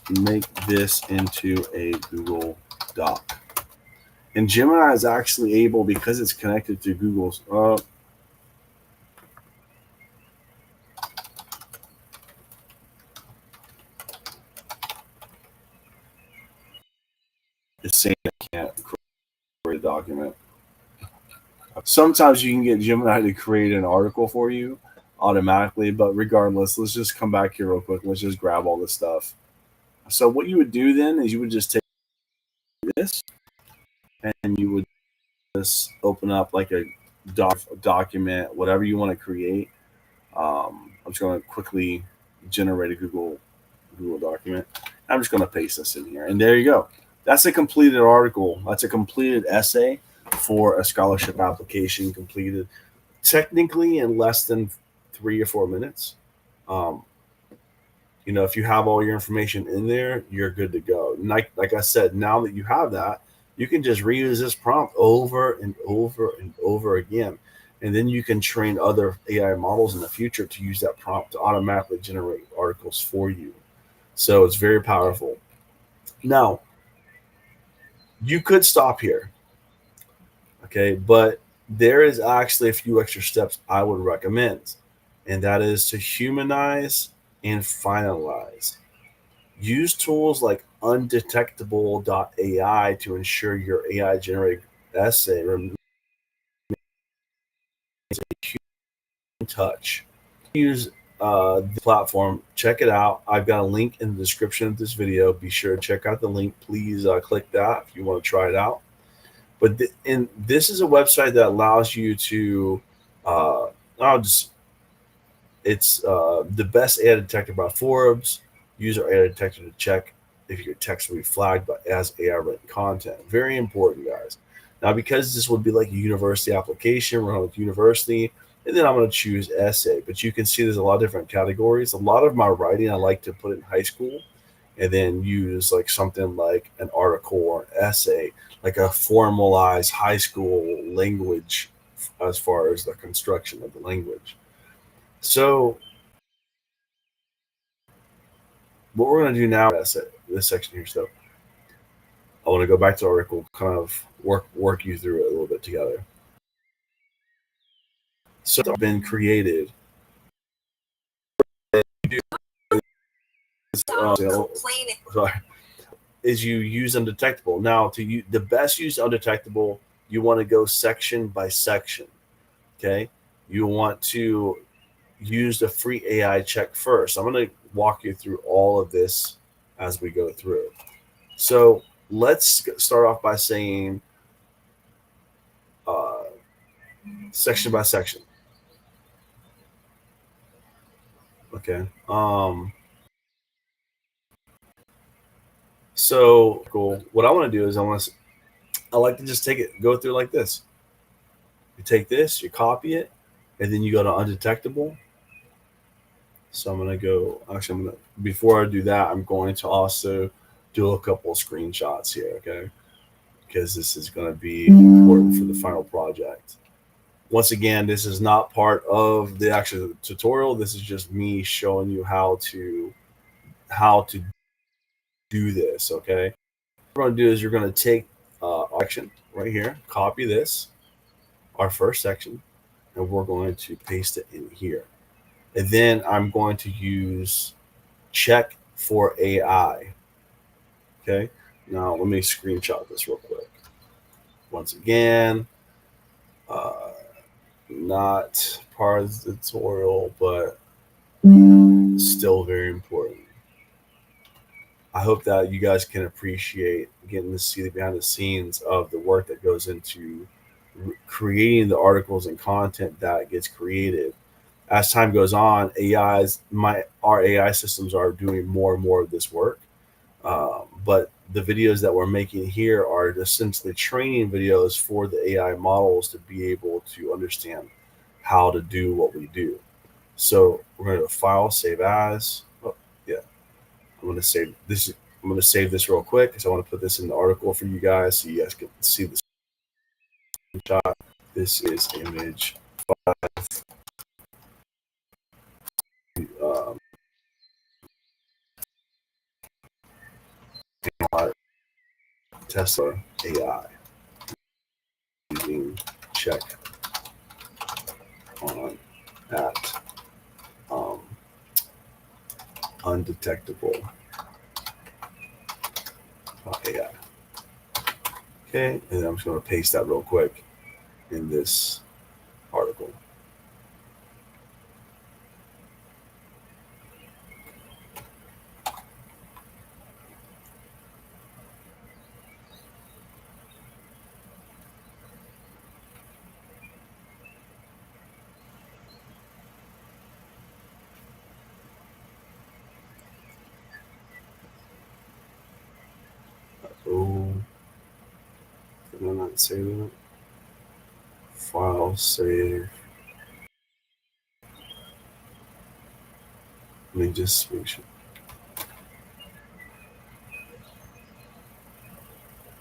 make this into a Google Doc. And Gemini is actually able, because it's connected to Google's, it's saying it can't create a document. Sometimes you can get Gemini to create an article for you automatically, but regardless, let's just come back here real quick. Let's just grab all this stuff. So what you would do then is you would just take this and you would just open up like a document, whatever you want to create. I'm just going to quickly generate a Google document. I'm just going to paste this in here, and there you go. That's a completed article. That's a completed essay for a scholarship application, completed technically in less than 3 or 4 minutes. Um, if you have all your information in there, you're good to go. And like I said, now that you have that, you can just reuse this prompt over and over and over again. And then you can train other AI models in the future to use that prompt to automatically generate articles for you. So it's very powerful. Now, you could stop here, okay? But there is actually a few extra steps I would recommend, and that is to humanize and finalize. Use tools like undetectable.ai to ensure your AI generated essay remains a human touch. Use the platform. Check it out. I've got a link in the description of this video. Be sure to check out the link. Please click that if you want to try it out. But and this is a website that allows you to. I'll just It's the best AI detector by Forbes. Use our AI detector to check if your text will be flagged but as AI written content. Very important, guys. Now, because this would be like a university application, we're on with university, and then I'm going to choose essay. But you can see there's a lot of different categories. A lot of my writing I like to put in high school, and then use like something like an article or an essay, like a formalized high school language as far as the construction of the language. So what we're going to do now is this section here. So I want to go back to the article, kind of work you through it a little bit together. So it's been created. Sorry, is you use undetectable. Now, to you, the best use undetectable, you want to go section by section. Okay, you want to use the free AI check first. I'm going to walk you through all of this as we go through. So let's start off by saying uh, section by section. Okay. So cool. What I want to do is I like to just take it, go through like this. You take this, you copy it, and then you go to undetectable. So I'm gonna go. Actually, before I do that, I'm going to also do a couple of screenshots here, okay? Because this is going to be important for the final project. Once again, this is not part of the actual tutorial. This is just me showing you how to do this. Okay. What we're going to do is you're going to take section right here, copy this, our first section, and we're going to paste it in here. And then I'm going to use check for AI. Okay. Now let me screenshot this real quick. Once again, uh, not part of the tutorial, but still very important. I hope that you guys can appreciate getting to see the behind the scenes of the work that goes into creating the articles and content that gets created as time goes on, our AI systems are doing more and more of this work. But the videos that we're making here are essentially training videos for the AI models to be able to understand how to do what we do. So we're going to file, save as. Oh, yeah, I'm going to save this. I'm going to save this real quick because I want to put this in the article for you guys so you guys can see the screenshot. This is image um, Tesla AI using check on at um, undetectable AI. Okay, and I'm just going to paste that real quick in this article. Oh, did I not save that? File, save. Let me just make sure.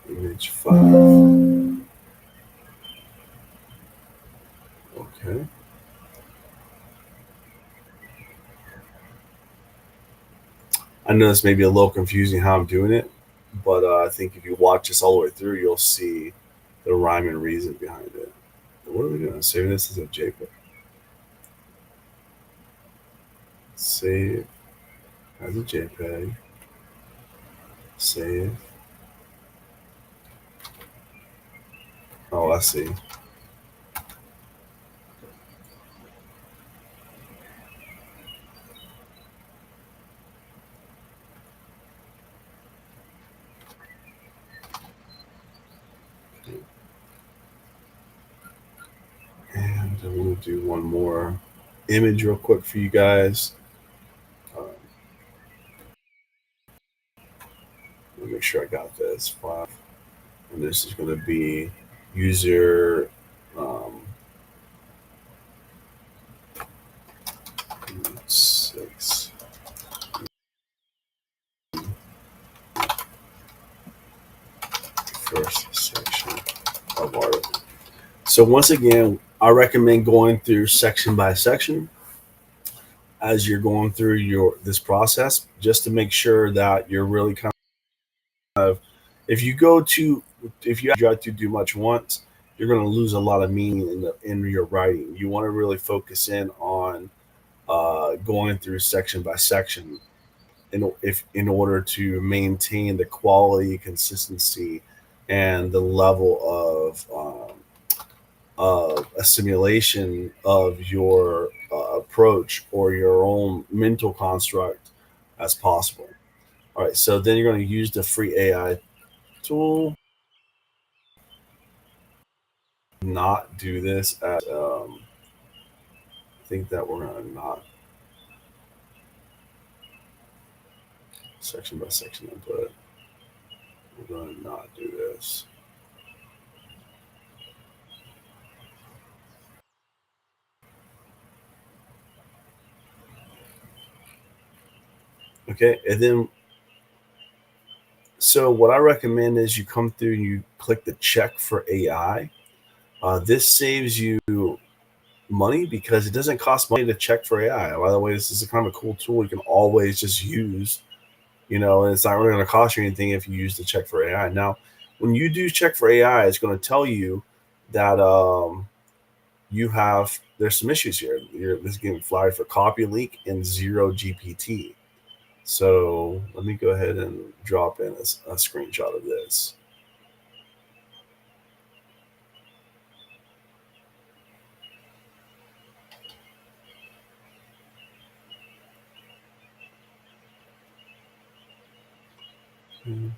Image 5. Okay. I know this may be a little confusing how I'm doing it, but I think if you watch this all the way through, you'll see the rhyme and reason behind it. What are we doing? Saving this as a JPEG. Save as a JPEG. Save. Oh, I see. And I'm going to do one more image real quick for you guys. Let me make sure I got this. 5. And this is going to be user 6. First section of article. So once again, I recommend going through section by section as you're going through your this process, just to make sure that you're really kind of if you go to if you try to do much once, you're going to lose a lot of meaning in your writing. You want to really focus in on going through section by section in order to maintain the quality, consistency, and the level of a simulation of your approach or your own mental construct as possible. All right, so then you're going to use the free AI tool. Not do this at. I think that we're going to not section by section input. We're going to not do this. Okay, and then so what I recommend is you come through and you click the check for AI. This saves you money because it doesn't cost money to check for AI. By the way, this is a kind of a cool tool you can always just use, and it's not really going to cost you anything if you use the check for AI. Now, when you do check for AI, it's going to tell you that there's some issues here. This is getting flagged for copy leak and zero GPT. So let me go ahead and drop in a screenshot of this. Mhm.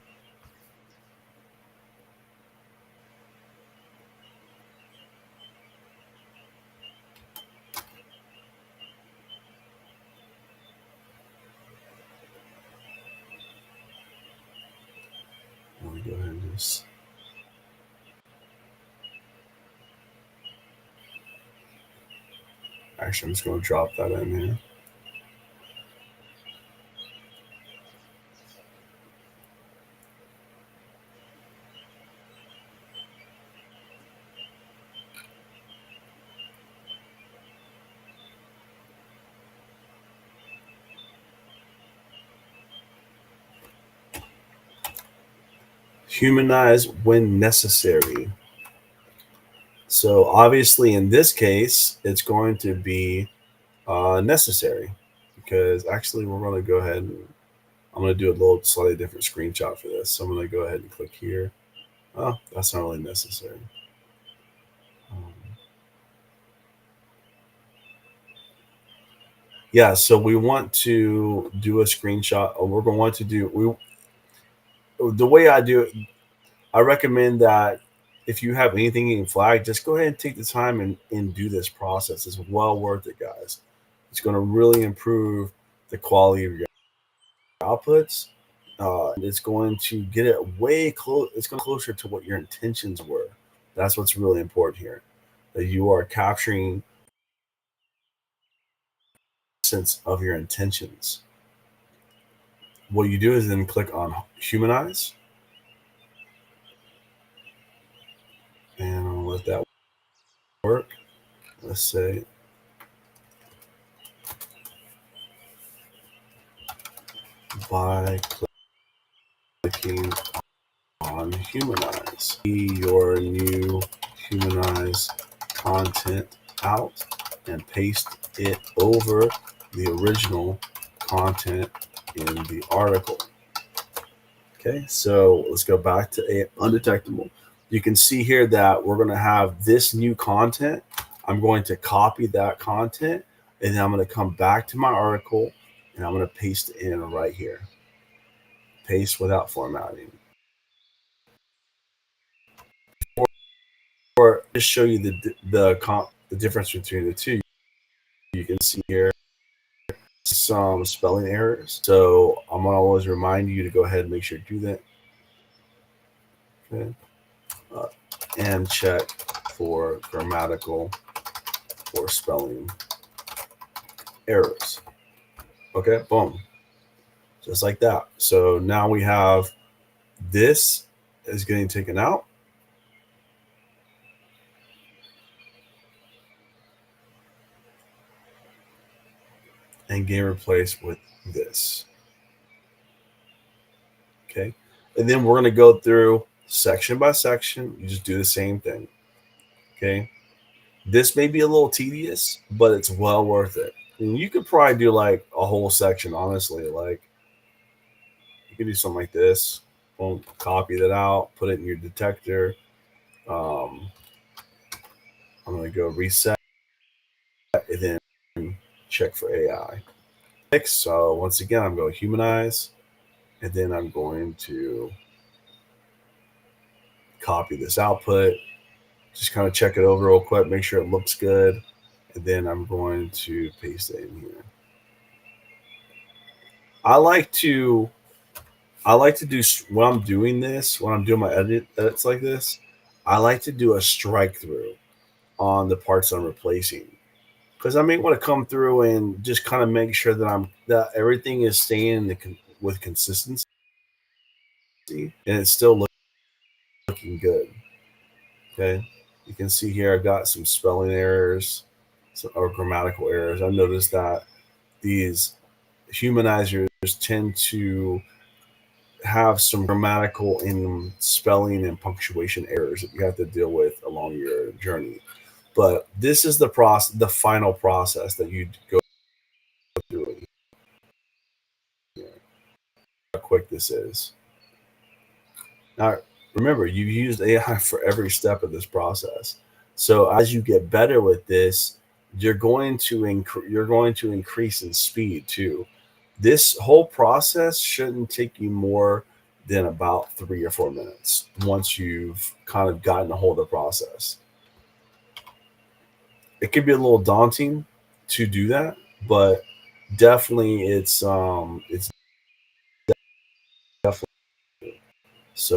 Nice. Actually, I'm just going to drop that in here. Humanize when necessary. So obviously, in this case, it's going to be necessary because actually, we're going to go ahead and I'm going to do a little slightly different screenshot for this. So I'm going to go ahead and click here. Oh, that's not really necessary. Um, yeah, so we want to do a screenshot. Or we're going to want to do the way I do it. I recommend that if you have anything getting flagged, just go ahead and take the time and do this process. It's well worth it, guys. It's going to really improve the quality of your outputs. It's going to get it way close. It's going closer to what your intentions were. That's what's really important here. That you are capturing sense of your intentions. What you do is then click on humanize, and I'll let that work. Let's say by clicking on humanize. See your new humanize content out and paste it over the original content in the article. Okay, so let's go back to a undetectable. You can see here that we're going to have this new content. I'm going to copy that content and then I'm going to come back to my article and I'm going to paste it in right here. Paste without formatting. Or just show you the difference between the two. You can see here some spelling errors. So I'm gonna always remind you to go ahead and make sure to do that. Okay. Uh, and check for grammatical or spelling errors. Okay, boom. Just like that. So now we have this is getting taken out and getting replaced with this. Okay. And then we're going to go through section by section. You just do the same thing. Okay. This may be a little tedious, but it's well worth it. And you could probably do like a whole section, honestly. Like you could do something like this. Boom, copy that out, put it in your detector. Um, I'm going to go reset and then check for AI. So once again, I'm going to humanize and then I'm going to copy this output. Just kind of check it over real quick, make sure it looks good. And then I'm going to paste it in here. I like to do when I'm doing this, when I'm doing my edits like this, I like to do a strike through on the parts I'm replacing because I may want to come through and just kind of make sure that everything is staying with consistency and it's still looking good. Okay, you can see here I've got some spelling errors or grammatical errors. I noticed that these humanizers tend to have some grammatical and spelling and punctuation errors that you have to deal with along your journey. But this is the final process that you go through. How quick this is. Now, remember, you've used AI for every step of this process. So as you get better with this, you're going to increase in speed too. This whole process shouldn't take you more than about 3 or 4 minutes once you've kind of gotten a hold of the process. It could be a little daunting to do that, but definitely it's definitely so.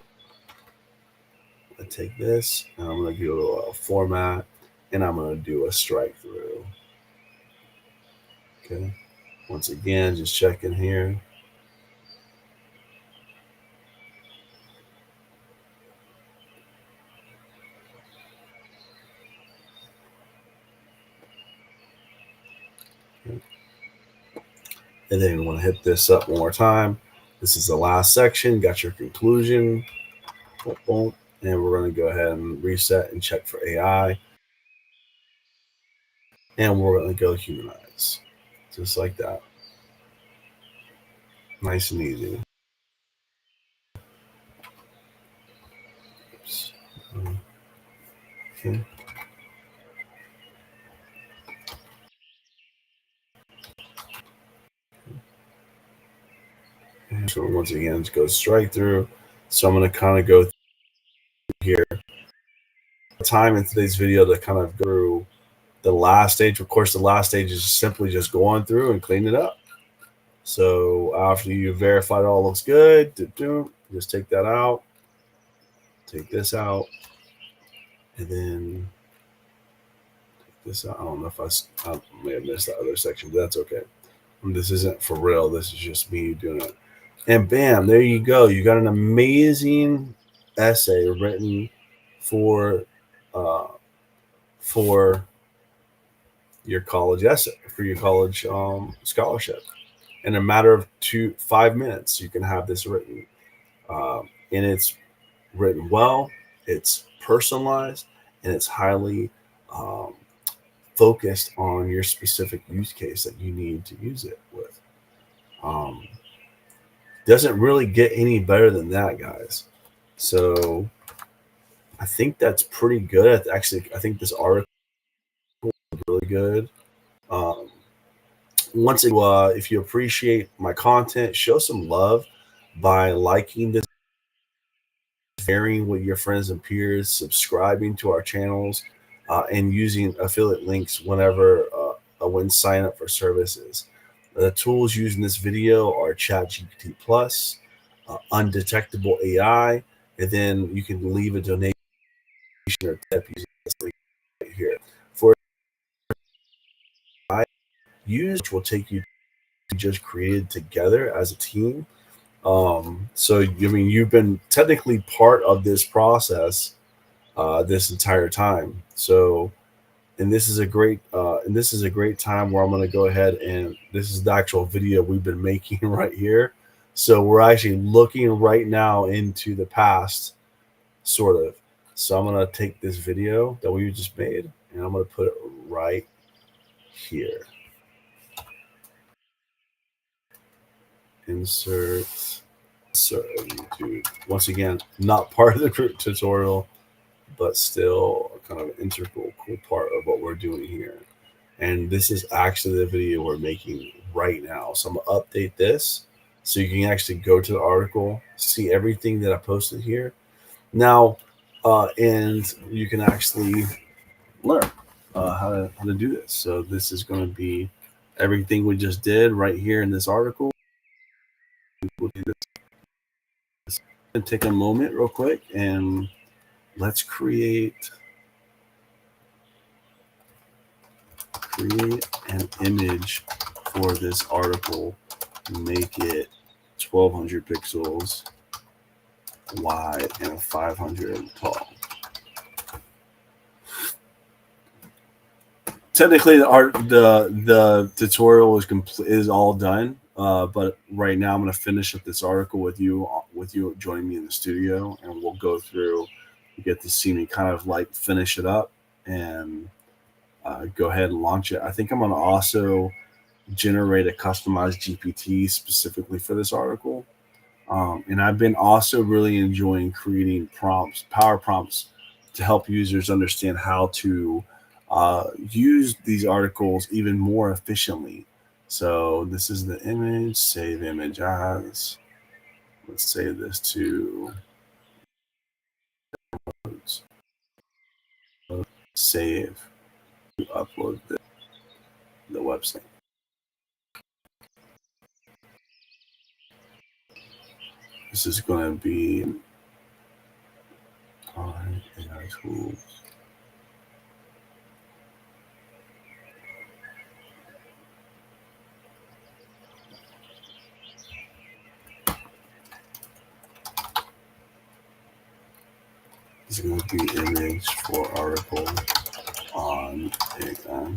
take this and I'm going to do a format and I'm going to do a strike through. Okay. Once again, just checking here. Okay. And then you want to hit this up one more time. This is the last section. Got your conclusion. Boom, boom. And we're going to go ahead and reset and check for AI. And we're going to go humanize. Just like that. Nice and easy. Oops. Okay. And so once again, it goes straight through. So I'm going to kind of go here. Time in today's video to kind of go through the last stage. Of course, the last stage is simply just going through and clean it up. So after you verify it all looks good, just take that out, take this out, and then take this out. I don't know if I may have missed that other section, but that's okay. This isn't for real. This is just me doing it. And bam, there you go. You got an amazing essay written for uh, for your college essay, for your college scholarship. In a matter of 5 minutes, you can have this written. And it's written well, it's personalized, and it's highly um, focused on your specific use case that you need to use it with. Um, doesn't really get any better than that, guys. So I think that's pretty good. Actually, I think this article is really good. Um, if you appreciate my content, show some love by liking this, sharing with your friends and peers, subscribing to our channels, and using affiliate links when sign up for services. The tools used in this video are ChatGPT Plus, Undetectable AI, and then you can leave a donation or tip using this link right here. For I use, which will take you to just created together as a team. So I mean, you've been technically part of this process this entire time. So, and this is a great time where I'm going to go ahead and this is the actual video we've been making right here. So we're actually looking right now into the past, sort of. So I'm going to take this video that we just made and I'm going to put it right here. Insert YouTube. Once again, not part of the tutorial, but still kind of an integral, cool part of what we're doing here. And this is actually the video we're making right now. So I'm gonna update this so you can actually go to the article, see everything that I posted here. Now, and you can actually learn how to do this. So this is going to be everything we just did right here in this article. We'll do this. And take a moment real quick and let's create an image for this article. Make it 1200 pixels wide and 500 tall. Technically, the tutorial is all done. But right now, I'm going to finish up this article with you joining me in the studio, and we'll go through. You get to see me kind of like finish it up and go ahead and launch it. I think I'm going to also generate a customized GPT specifically for this article. And I've been also really enjoying creating power prompts to help users understand how to use these articles even more efficiently. So this is the image, save image as. Let's save this to save to upload the website. This is going to be AI tools. Is going to be image for article on AI.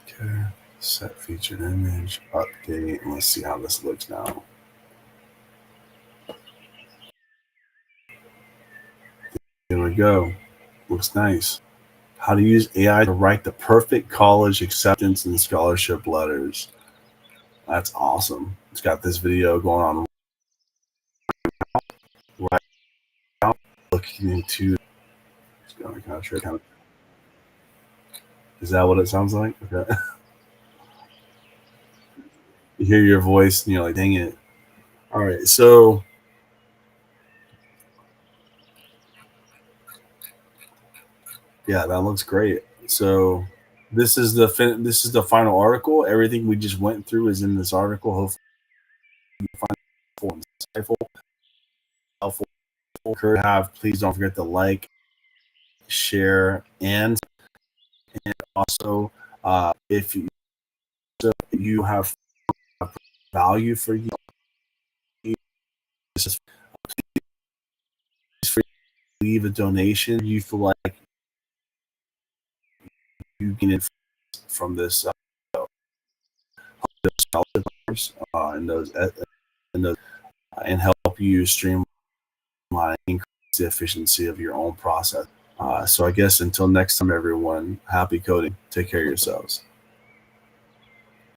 Okay. Set featured image, update. Let's see how this looks now. Here we go. Looks nice. How to use AI to write the perfect college acceptance and scholarship letters. That's awesome. It's got this video going on right now. Looking into. It's going to kind of trick. Is that what it sounds like? Okay. You hear your voice and you're like, dang it. All right. So yeah, that looks great. So this is the final article. Everything we just went through is in this article. Hopefully, you find it helpful and insightful. Helpful. Have please don't forget to like, share, and also if you have value for you, this is for leave a donation. You feel like you can from this scholarships and those and help you streamline, increase the efficiency of your own process. So I guess until next time, everyone, happy coding. Take care of yourselves.